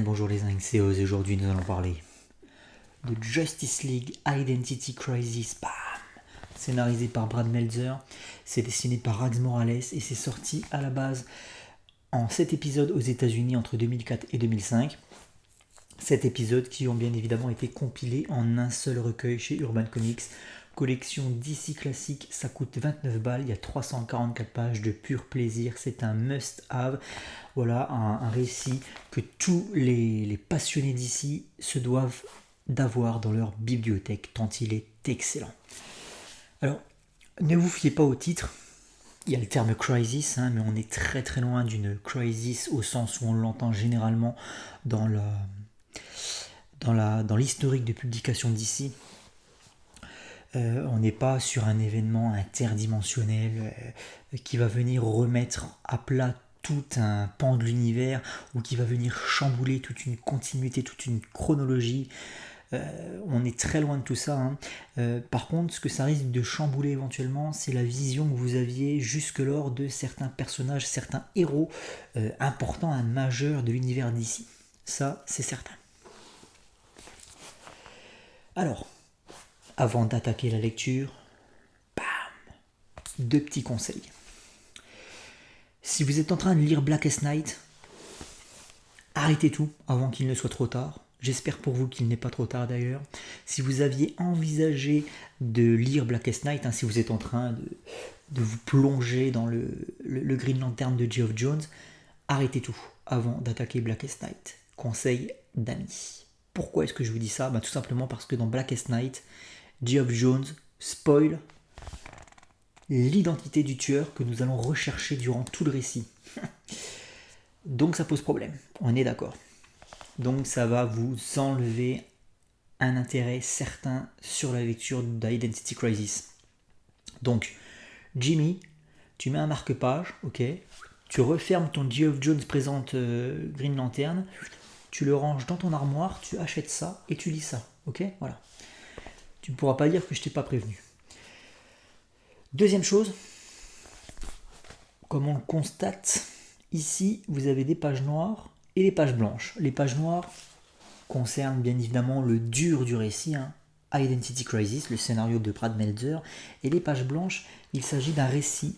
Bonjour les Inxéos, aujourd'hui nous allons parler de Justice League Identity Crisis, bam, scénarisé par Brad Meltzer, c'est dessiné par Rags Morales et c'est sorti à la base en 7 épisodes aux États-Unis entre 2004 et 2005. 7 épisodes qui ont bien évidemment été compilés en un seul recueil chez Urban Comics. Collection DC classique, ça coûte 29 balles, il y a 344 pages de pur plaisir, c'est un must-have. Voilà un récit que tous les passionnés d'ici se doivent d'avoir dans leur bibliothèque, tant il est excellent. Alors, ne vous fiez pas au titre, il y a le terme crisis, mais on est très très loin d'une crisis au sens où on l'entend généralement dans l'historique de publication d'ici. On n'est pas sur un événement interdimensionnel qui va venir remettre à plat tout un pan de l'univers ou qui va venir chambouler toute une continuité, toute une chronologie. On est très loin de tout ça. Par contre, ce que ça risque de chambouler éventuellement, c'est la vision que vous aviez jusque-lors de certains personnages, certains héros importants, majeurs de l'univers d'ici. Ça, c'est certain. Alors, avant d'attaquer la lecture, bam, 2 petits conseils. Si vous êtes en train de lire Blackest Night, arrêtez tout avant qu'il ne soit trop tard. J'espère pour vous qu'il n'est pas trop tard d'ailleurs. Si vous aviez envisagé de lire Blackest Night, si vous êtes en train de vous plonger dans le Green Lantern de Geoff Johns, arrêtez tout avant d'attaquer Blackest Night. Conseil d'amis. Pourquoi est-ce que je vous dis ça ? Tout simplement parce que dans Blackest Night, Geoff Johns spoil l'identité du tueur que nous allons rechercher durant tout le récit. Donc ça pose problème, on est d'accord. Donc ça va vous enlever un intérêt certain sur la lecture d'Identity Crisis. Donc, Jimmy, tu mets un marque-page, ok, tu refermes ton Geoff Johns présente Green Lantern, tu le ranges dans ton armoire, tu achètes ça et tu lis ça, ok, voilà. Tu ne pourras pas dire que je t'ai pas prévenu. Deuxième chose, comme on le constate, ici vous avez des pages noires et des pages blanches. Les pages noires concernent bien évidemment le dur du récit, Identity Crisis, le scénario de Brad Meltzer, et les pages blanches, il s'agit d'un récit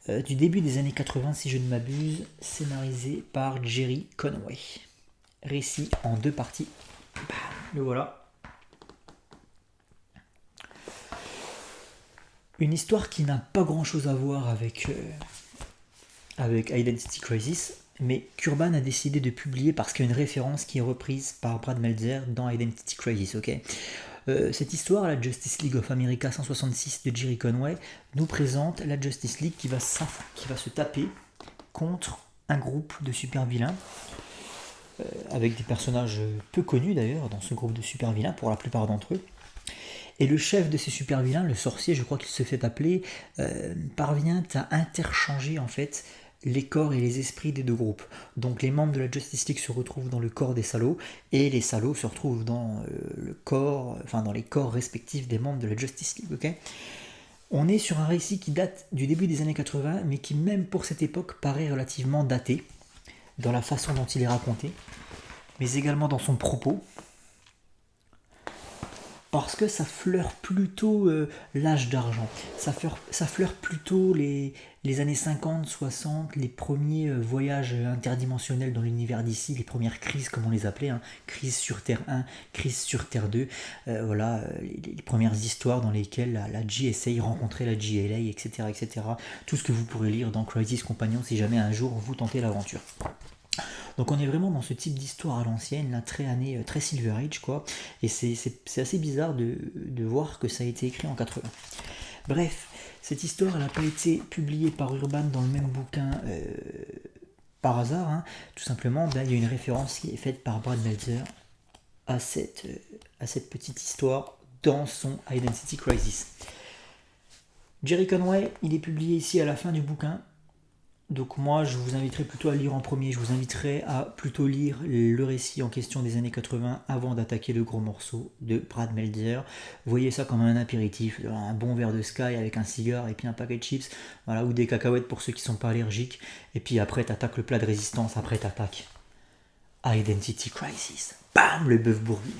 du début des années 80, si je ne m'abuse, scénarisé par Gerry Conway. Récit en 2 parties. Le voilà. Une histoire qui n'a pas grand chose à voir avec Identity Crisis, mais qu'Urban a décidé de publier parce qu'il y a une référence qui est reprise par Brad Meltzer dans Identity Crisis. Cette histoire, la Justice League of America 166 de Gerry Conway, nous présente la Justice League qui va se taper contre un groupe de super vilains, avec des personnages peu connus d'ailleurs dans ce groupe de super vilains pour la plupart d'entre eux. Et le chef de ces super vilains, le sorcier, je crois qu'il se fait appeler, parvient à interchanger en fait les corps et les esprits des 2 groupes. Donc les membres de la Justice League se retrouvent dans le corps des salauds et les salauds se retrouvent dans dans les corps respectifs des membres de la Justice League. Okay, on est sur un récit qui date du début des années 80, mais qui même pour cette époque paraît relativement daté dans la façon dont il est raconté, mais également dans son propos. Parce que ça fleure plutôt l'âge d'argent, ça fleure plutôt les années 50, 60, les premiers voyages interdimensionnels dans l'univers d'ici, les premières crises comme on les appelait, crise sur Terre 1, crise sur Terre 2, les premières histoires dans lesquelles la GSA rencontrait la GLA, etc., etc. Tout ce que vous pourrez lire dans Crisis Companion si jamais un jour vous tentez l'aventure. Donc on est vraiment dans ce type d'histoire à l'ancienne, là, très Silver Age, quoi. Et c'est assez bizarre de voir que ça a été écrit en 80. Bref, cette histoire, elle n'a pas été publiée par Urban dans le même bouquin par hasard. Tout simplement, il y a une référence qui est faite par Brad Meltzer à cette petite histoire dans son Identity Crisis. Gerry Conway, il est publié ici à la fin du bouquin. Donc moi, je vous inviterai plutôt à lire en premier, je vous inviterai à plutôt lire le récit en question des années 80 avant d'attaquer le gros morceau de Brad Meltzer. Voyez ça comme un apéritif, un bon verre de Sky avec un cigare et puis un paquet de chips, voilà, ou des cacahuètes pour ceux qui ne sont pas allergiques. Et puis après, t'attaques le plat de résistance, après t'attaques Identity Crisis. Bam, le bœuf bourguignon.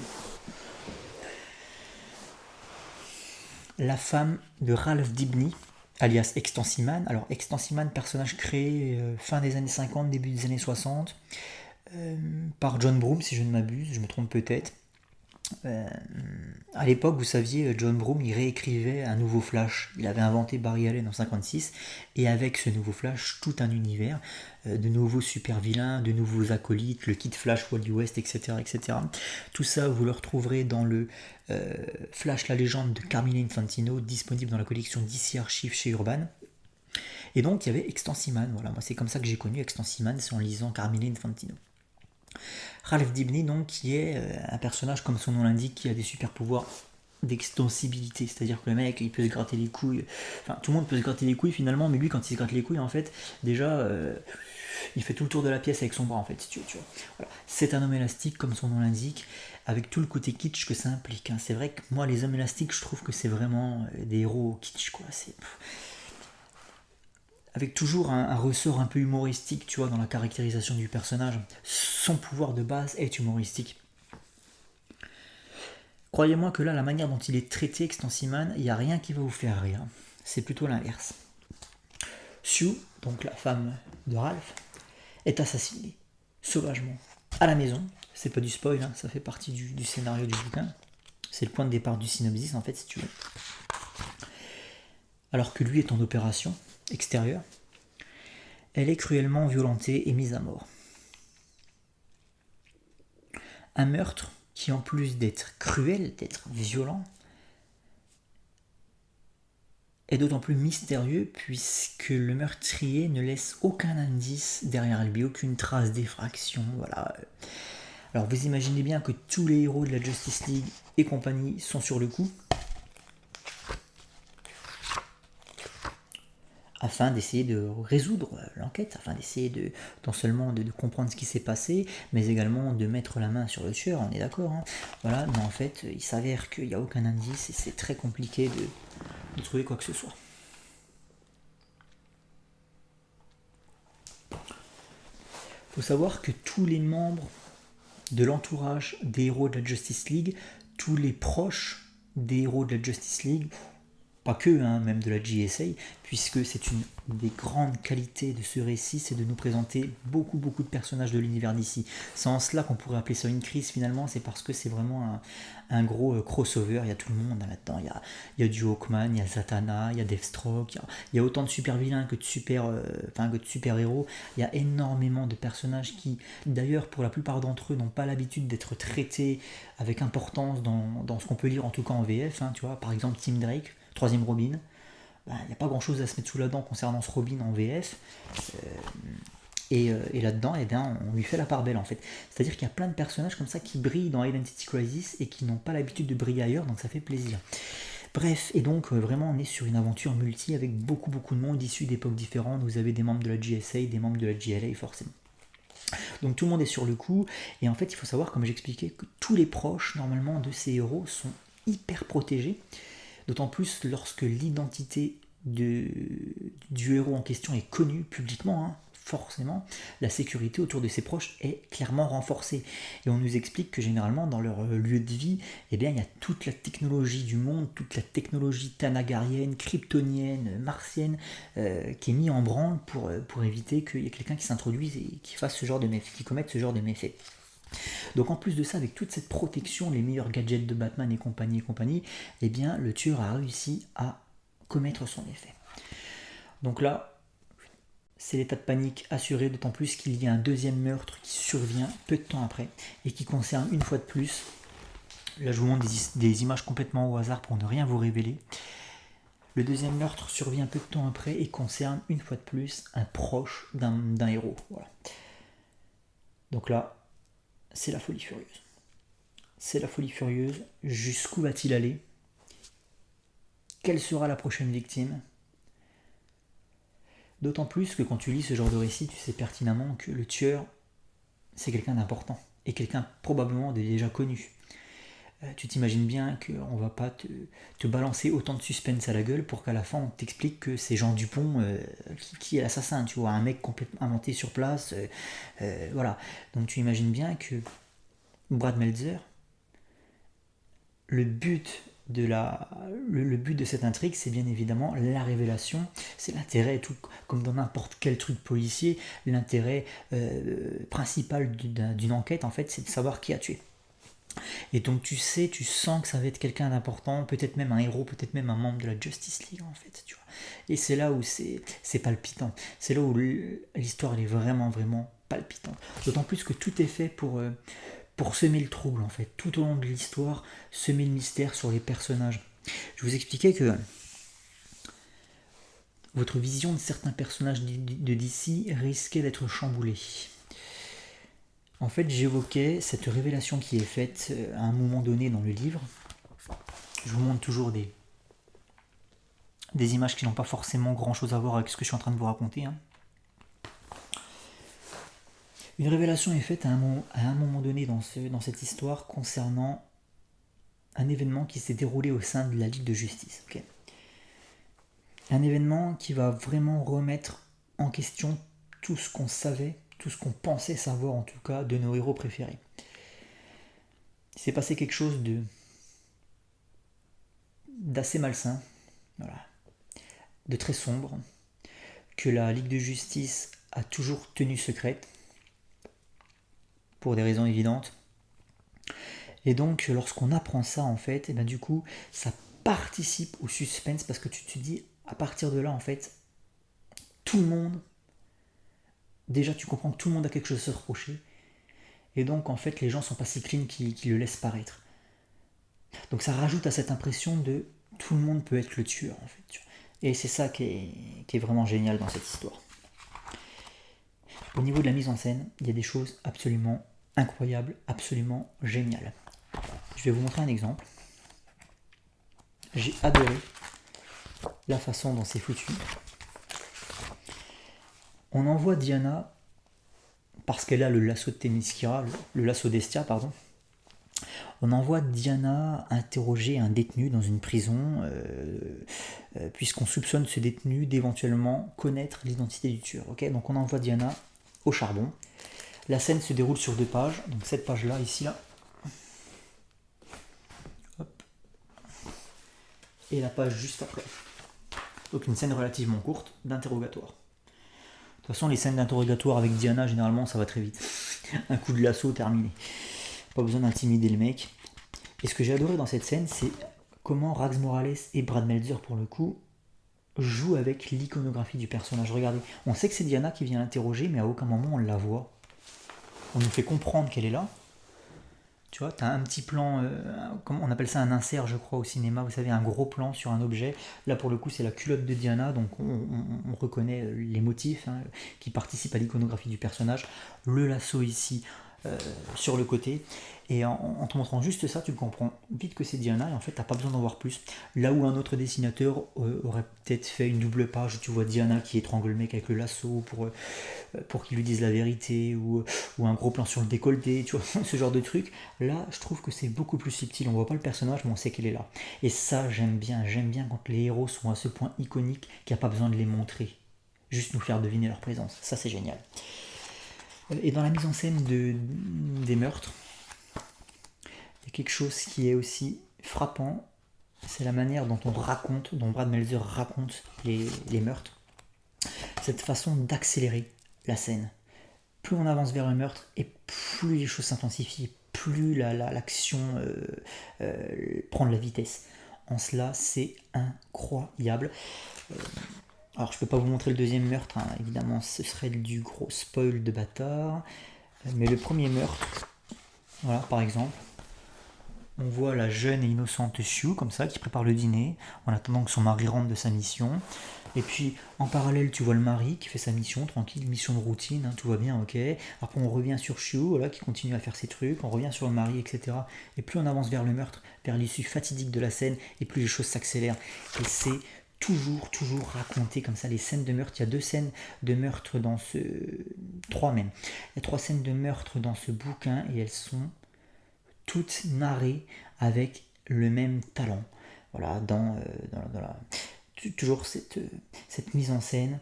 La femme de Ralph Dibny, alias Extensiman. Alors Extensiman, personnage créé fin des années 50, début des années 60, par John Broome, si je ne m'abuse, je me trompe peut-être. À l'époque, vous saviez, John Broome, il réécrivait un nouveau Flash. Il avait inventé Barry Allen en 56, et avec ce nouveau Flash, tout un univers, de nouveaux super vilains, de nouveaux acolytes, le Kid Flash, Wally West, etc., etc. Tout ça, vous le retrouverez dans le Flash, la légende de Carmine Infantino, disponible dans la collection DC Archives chez Urban. Et donc, il y avait Extensiman. Voilà, moi, c'est comme ça que j'ai connu Extensiman, c'est en lisant Carmine Infantino. Ralph Dibny, donc, qui est un personnage, comme son nom l'indique, qui a des super pouvoirs d'extensibilité, c'est-à-dire que le mec, il peut se gratter les couilles, enfin, tout le monde peut se gratter les couilles finalement, mais lui, quand il se gratte les couilles, en fait, déjà, il fait tout le tour de la pièce avec son bras, en fait, si tu veux. Voilà. C'est un homme élastique, comme son nom l'indique, avec tout le côté kitsch que ça implique, hein. C'est vrai que moi, les hommes élastiques, je trouve que c'est vraiment des héros kitsch, quoi. C'est... avec toujours un ressort un peu humoristique, tu vois, dans la caractérisation du personnage. Son pouvoir de base est humoristique. Croyez-moi que là, la manière dont il est traité, Extensiman, il n'y a rien qui va vous faire rire. C'est plutôt l'inverse. Sue, donc la femme de Ralph, est assassinée, sauvagement, à la maison. C'est pas du spoil, hein, ça fait partie du scénario du bouquin. C'est le point de départ du synopsis, en fait, si tu veux. Alors que lui est en opération extérieure, elle est cruellement violentée et mise à mort. Un meurtre qui, en plus d'être cruel, d'être violent, est d'autant plus mystérieux puisque le meurtrier ne laisse aucun indice derrière lui, aucune trace d'effraction. Voilà. Alors vous imaginez bien que tous les héros de la Justice League et compagnie sont sur le coup, afin d'essayer de résoudre l'enquête, afin d'essayer de non seulement de comprendre ce qui s'est passé, mais également de mettre la main sur le tueur, on est d'accord, hein. Voilà, mais en fait, il s'avère qu'il n'y a aucun indice et c'est très compliqué de trouver quoi que ce soit. Il faut savoir que tous les membres de l'entourage des héros de la Justice League, tous les proches des héros de la Justice League, pas que, hein, même de la GSA, puisque c'est une des grandes qualités de ce récit, c'est de nous présenter beaucoup de personnages de l'univers d'ici. C'est en cela qu'on pourrait appeler ça une crise finalement, c'est parce que c'est vraiment un gros crossover, il y a tout le monde là-dedans, il y a du Hawkman, il y a Zatanna, il y a Deathstroke, il y a autant de super vilains que de super héros, il y a énormément de personnages qui, d'ailleurs pour la plupart d'entre eux, n'ont pas l'habitude d'être traités avec importance dans ce qu'on peut lire en tout cas en VF, hein, tu vois, par exemple Tim Drake, troisième Robin, il n'y a pas grand chose à se mettre sous la dent concernant ce Robin en VF, et là-dedans, eh bien, on lui fait la part belle en fait. C'est-à-dire qu'il y a plein de personnages comme ça qui brillent dans Identity Crisis et qui n'ont pas l'habitude de briller ailleurs, donc ça fait plaisir. Bref, et donc vraiment on est sur une aventure multi avec beaucoup de monde issu d'époques différentes. Vous avez des membres de la GSA, des membres de la GLA forcément. Donc tout le monde est sur le coup, et en fait il faut savoir, comme j'expliquais, que tous les proches normalement de ces héros sont hyper protégés. D'autant plus lorsque l'identité du héros en question est connue publiquement, hein, forcément, la sécurité autour de ses proches est clairement renforcée. Et on nous explique que généralement, dans leur lieu de vie, eh bien, il y a toute la technologie du monde, toute la technologie tanagarienne, kryptonienne, martienne, qui est mise en branle pour éviter qu'il y ait quelqu'un qui s'introduise et qui fasse ce genre de méfaits, qui commette ce genre de méfaits. Donc en plus de ça, avec toute cette protection, les meilleurs gadgets de Batman et compagnie, eh bien le tueur a réussi à commettre son effet. Donc là, c'est l'état de panique assuré, d'autant plus qu'il y a un deuxième meurtre qui survient peu de temps après et qui concerne une fois de plus, là je vous montre des images complètement au hasard pour ne rien vous révéler. Le deuxième meurtre survient peu de temps après et concerne une fois de plus un proche d'un héros. Voilà. Donc là, c'est la folie furieuse. C'est la folie furieuse. Jusqu'où va-t-il aller? Quelle sera la prochaine victime? D'autant plus que quand tu lis ce genre de récit, tu sais pertinemment que le tueur, c'est quelqu'un d'important. Et quelqu'un probablement de déjà connu. Tu t'imagines bien qu'on va pas te balancer autant de suspense à la gueule pour qu'à la fin on t'explique que c'est Jean Dupont qui est l'assassin, tu vois, un mec complètement inventé sur place, voilà. Donc tu imagines bien que Brad Meltzer, le but le but de cette intrigue, c'est bien évidemment la révélation, c'est l'intérêt, tout comme dans n'importe quel truc policier, l'intérêt principal d'une enquête, en fait, c'est de savoir qui a tué. Et donc tu sens que ça va être quelqu'un d'important, peut-être même un héros, peut-être même un membre de la Justice League, en fait, tu vois. Et c'est là où c'est palpitant, c'est là où l'histoire elle est vraiment, vraiment palpitante. D'autant plus que tout est fait pour semer le trouble, en fait, tout au long de l'histoire, semer le mystère sur les personnages. Je vous expliquais que votre vision de certains personnages de DC risquait d'être chamboulée. En fait, j'évoquais cette révélation qui est faite à un moment donné dans le livre. Je vous montre toujours des images qui n'ont pas forcément grand chose à voir avec ce que je suis en train de vous raconter. Une révélation est faite à un moment donné dans cette histoire concernant un événement qui s'est déroulé au sein de la Ligue de Justice. Okay, un événement qui va vraiment remettre en question tout ce qu'on savait, tout ce qu'on pensait savoir en tout cas de nos héros préférés. Il s'est passé quelque chose d'assez malsain, voilà, de très sombre, que la Ligue de Justice a toujours tenu secrète, pour des raisons évidentes. Et donc, lorsqu'on apprend ça, en fait, et ben, du coup, ça participe au suspense, parce que tu te dis, à partir de là, en fait, tout le monde, déjà tu comprends que tout le monde a quelque chose à se reprocher, et donc, en fait, les gens sont pas si clean qu'ils le laissent paraître. Donc ça rajoute à cette impression de tout le monde peut être le tueur, en fait. Et c'est ça qui est vraiment génial dans cette histoire. Au niveau de la mise en scène, il y a des choses absolument incroyables, absolument géniales. Je vais vous montrer un exemple. J'ai adoré la façon dont c'est foutu. On envoie Diana, parce qu'elle a le lasso de Themyscira, le lasso d'Estia, pardon. On envoie Diana interroger un détenu dans une prison, puisqu'on soupçonne ce détenu d'éventuellement connaître l'identité du tueur. Okay, donc on envoie Diana au charbon. La scène se déroule sur 2 pages, donc cette page-là, ici, là. Hop. Et la page juste après. Donc une scène relativement courte d'interrogatoire. De toute façon, les scènes d'interrogatoire avec Diana, généralement, ça va très vite. Un coup de lasso, terminé. Pas besoin d'intimider le mec. Et ce que j'ai adoré dans cette scène, c'est comment Rags Morales et Brad Meltzer, pour le coup, jouent avec l'iconographie du personnage. Regardez, on sait que c'est Diana qui vient interroger, mais à aucun moment on la voit. On nous fait comprendre qu'elle est là. Tu vois, tu as un petit plan, on appelle ça un insert, je crois, au cinéma, vous savez, un gros plan sur un objet. Là, pour le coup, c'est la culotte de Diana, donc on reconnaît les motifs qui participent à l'iconographie du personnage. Le lasso ici, sur le côté. Et en te montrant juste ça, tu comprends vite que c'est Diana, et en fait, tu n'as pas besoin d'en voir plus. Là où un autre dessinateur aurait peut-être fait une double page, tu vois Diana qui étrangle le mec avec le lasso pour qu'il lui dise la vérité, ou un gros plan sur le décolleté, tu vois, ce genre de truc. Là, je trouve que c'est beaucoup plus subtil. On voit pas le personnage, mais on sait qu'elle est là. Et ça, j'aime bien quand les héros sont à ce point iconiques qu'il n'y a pas besoin de les montrer. Juste nous faire deviner leur présence. Ça, c'est génial. Et dans la mise en scène des meurtres, il y a quelque chose qui est aussi frappant, c'est la manière dont dont Brad Meltzer raconte les meurtres. Cette façon d'accélérer la scène. Plus on avance vers le meurtre, et plus les choses s'intensifient, plus l'action prend de la vitesse. En cela, c'est incroyable. Alors, je ne peux pas vous montrer le deuxième meurtre, évidemment, ce serait du gros spoil de bâtard. Mais le premier meurtre, voilà, par exemple, on voit la jeune et innocente Sue, comme ça, qui prépare le dîner, en attendant que son mari rentre de sa mission. Et puis, en parallèle, tu vois le mari qui fait sa mission, tranquille, mission de routine, tout va bien, ok. Après, on revient sur Sue, voilà, qui continue à faire ses trucs, on revient sur le mari, etc. Et plus on avance vers le meurtre, vers l'issue fatidique de la scène, et plus les choses s'accélèrent. Et c'est toujours raconté comme ça, les scènes de meurtre. Il y a 2 scènes de meurtre dans 3 même. Il y a 3 scènes de meurtre dans ce bouquin, et elles sont toutes narrées avec le même talent. Voilà, toujours cette mise en scène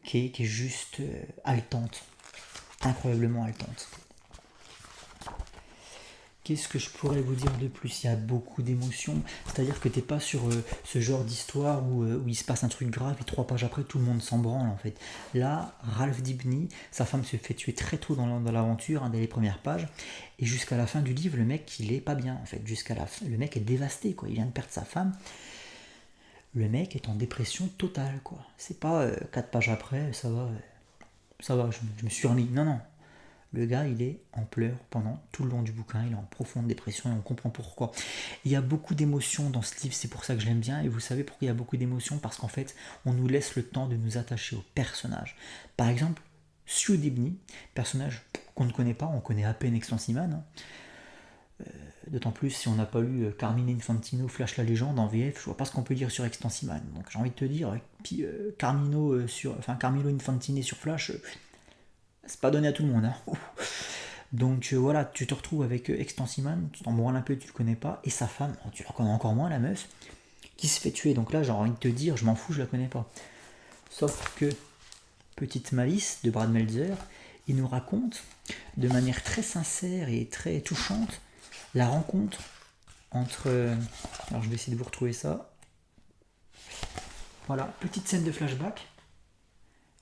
qui est juste haletante, incroyablement haletante. Qu'est-ce que je pourrais vous dire de plus? Il y a beaucoup d'émotions, c'est-à-dire que t'es pas sur ce genre d'histoire où il se passe un truc grave et 3 pages après tout le monde s'en branle en fait. Là, Ralph Dibny, sa femme se fait tuer très tôt dans l'aventure, dès les premières pages, et jusqu'à la fin du livre, le mec il est pas bien en fait. Jusqu'à la fin, le mec est dévasté quoi. Il vient de perdre sa femme. Le mec est en dépression totale quoi. C'est pas 4 pages après, ça va, je me suis remis. Non. Le gars, il est en pleurs pendant tout le long du bouquin, il est en profonde dépression et on comprend pourquoi. Il y a beaucoup d'émotions dans ce livre, c'est pour ça que je l'aime bien. Et vous savez pourquoi il y a beaucoup d'émotions? Parce qu'en fait, on nous laisse le temps de nous attacher aux personnages. Par exemple, Sue Dibny, personnage qu'on ne connaît pas, on connaît à peine Extensiman. D'autant plus si on n'a pas lu Carmine Infantino, Flash la légende en VF, je vois pas ce qu'on peut dire sur Extensiman. Donc j'ai envie de te dire, puis Carmilo Infantini sur Flash, c'est pas donné à tout le monde. Hein. Donc voilà, tu te retrouves avec Extensiman, tu t'en branles un peu, tu le connais pas, et sa femme, tu la connais encore moins, la meuf, qui se fait tuer. Donc là, j'ai envie de te dire, je m'en fous, je la connais pas. Sauf que Petite Malice de Brad Meltzer, il nous raconte de manière très sincère et très touchante la rencontre entre. Alors je vais essayer de vous retrouver ça. Voilà, petite scène de flashback.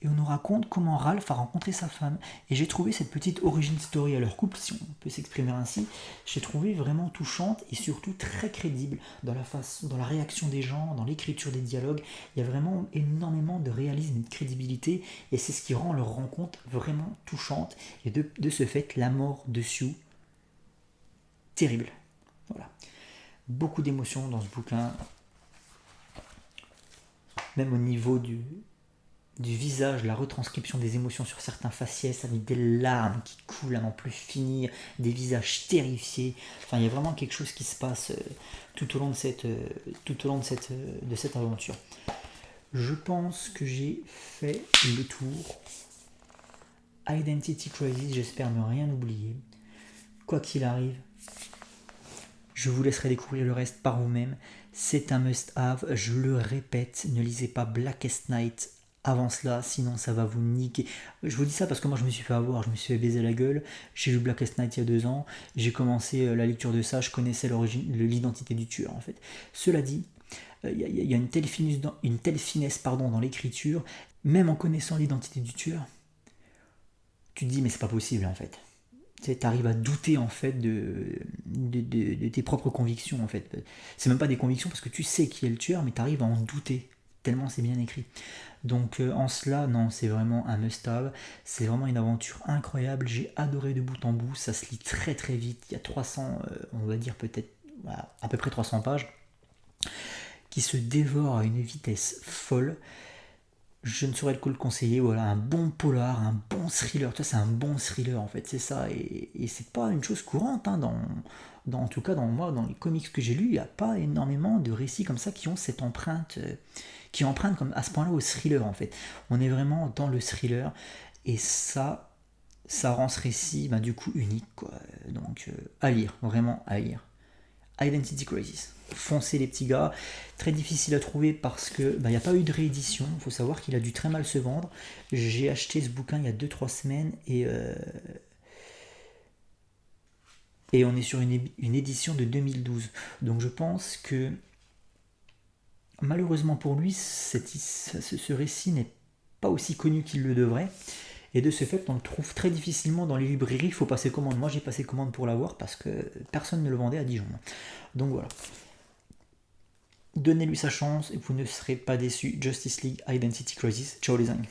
Et on nous raconte comment Ralph a rencontré sa femme. Et j'ai trouvé cette petite origin story à leur couple, si on peut s'exprimer ainsi, j'ai trouvé vraiment touchante et surtout très crédible dans la réaction des gens, dans l'écriture des dialogues. Il y a vraiment énormément de réalisme et de crédibilité et c'est ce qui rend leur rencontre vraiment touchante. Et de ce fait, la mort de Sue, terrible. Voilà. Beaucoup d'émotions dans ce bouquin, même au niveau du visage, la retranscription des émotions sur certains faciès avec des larmes qui coulent à n'en plus finir, des visages terrifiés. Enfin, il y a vraiment quelque chose qui se passe tout au long de cette aventure. Je pense que j'ai fait le tour. Identity Crisis, j'espère ne rien oublier. Quoi qu'il arrive, je vous laisserai découvrir le reste par vous-même. C'est un must-have, je le répète, ne lisez pas Blackest Night avant cela, sinon ça va vous niquer. Je vous dis ça parce que moi je me suis fait avoir, je me suis fait baiser la gueule. J'ai lu Blackest Night il y a 2 ans, j'ai commencé la lecture de ça, je connaissais l'identité du tueur en fait. Cela dit, il y a une telle finesse dans l'écriture, même en connaissant l'identité du tueur, tu te dis mais c'est pas possible en fait. Tu arrives à douter en fait de tes propres convictions en fait. C'est même pas des convictions parce que tu sais qui est le tueur, mais tu arrives à en douter tellement c'est bien écrit. Donc en cela, non, c'est vraiment un must-have, c'est vraiment une aventure incroyable, j'ai adoré de bout en bout, ça se lit très très vite, il y a 300, on va dire peut-être à peu près 300 pages, qui se dévorent à une vitesse folle. Je ne saurais que le conseiller, voilà, un bon polar, un bon thriller, ça c'est un bon thriller en fait, c'est ça, et c'est pas une chose courante, hein, en tout cas dans les comics que j'ai lus, il n'y a pas énormément de récits comme ça qui ont cette empreinte, qui empruntent comme à ce point-là au thriller en fait. On est vraiment dans le thriller, et ça rend ce récit du coup unique, quoi. Donc à lire, vraiment à lire. Identity Crisis. Foncez les petits gars, très difficile à trouver parce que il n'y a pas eu de réédition, il faut savoir qu'il a dû très mal se vendre. J'ai acheté ce bouquin il y a 2-3 semaines et on est sur une édition de 2012. Donc je pense que malheureusement pour lui, ce récit n'est pas aussi connu qu'il le devrait. Et de ce fait, on le trouve très difficilement dans les librairies, il faut passer commande. Moi, j'ai passé commande pour l'avoir parce que personne ne le vendait à Dijon. Donc voilà. Donnez-lui sa chance et vous ne serez pas déçus. Justice League Identity Crisis. Ciao les amis.